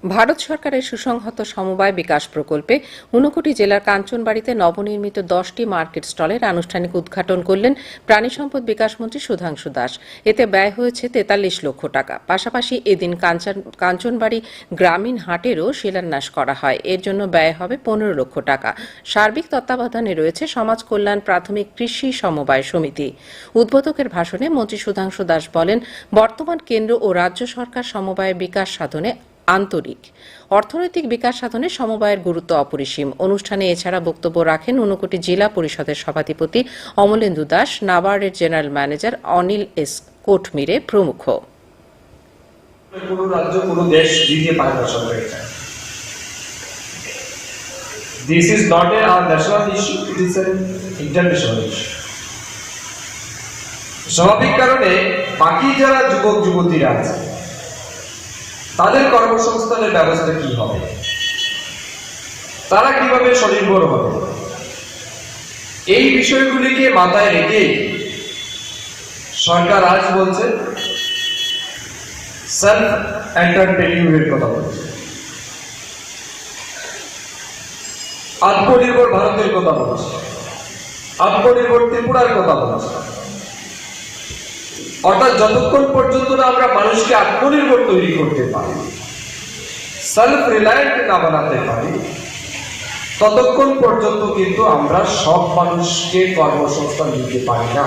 ভারত সরকারের সুসংহত সমবায় বিকাশ প্রকল্পে ঊনকোটি জেলার কাঞ্চনবাড়িতে নবনির্মিত 10টি মার্কেট স্টলের আনুষ্ঠানিক উদ্ঘাটন করলেন প্রাণী সম্পদ বিকাশ মন্ত্রী সুধাংশু দাস। এতে ব্যয় হয়েছে 43 লক্ষ টাকা। পাশাপাশি এদিন কাঞ্চনবাড়ি গ্রামীণ হাটেরও শিলান্যাস করা হয়। এর জন্য ব্যয় হবে 15 লক্ষ টাকা। সার্বিক তত্ত্বাবধানে রয়েছে সমাজ কল্যাণ প্রাথমিক কৃষি সমবায় সমিতি। উদ্বোধকের ভাষণে মন্ত্রী সুধাংশু দাস বলেন, বর্তমান কেন্দ্র ও রাজ্য সরকার সমবায়ের বিকাশ সাধনে আন্তরিক। অর্থনৈতিক বিকাশ সাধনে সমবায়ের গুরুত্ব অপরিসীম। অনুষ্ঠানে এছাড়া বক্তব্য রাখেন ঊনকোটি জেলা পরিষদের সভাধিপতি অমলেন্দু দাস, নাবার্ডের general manager Anil S Kotmire প্রমুখ। কোনো রাজ্য কোনো দেশ দিতে পারে না সরকারের চায়। This is not a national issue, it is an international issue. স্বাভাবিক কারণে বাকি যারা যুবক যুবতীরা আছে তাদের কর্মসংস্থানের ব্যবস্থা কি হবে, তারা কিভাবে স্বনির্ভর হবে, এই বিষয়গুলিকে মাথায় রেখে সরকার আজ বলছে সেলফ এন্টারপ্রেনিউরের কথা বলছে, আত্মনির্ভর ভারতের কথা বলছে, আত্মনির্ভর ত্রিপুরার কথা বলছে। অর্থাৎ যতক্ষণ পর্যন্ত না আমরা মানুষকে আত্মনির্ভর তৈরি করতে পারি, সেলফ রিলায়েন্ট না বানাতে পারি, ততক্ষণ পর্যন্ত কিন্তু আমরা সব মানুষকে কর্মসংস্থান দিতে পারি না।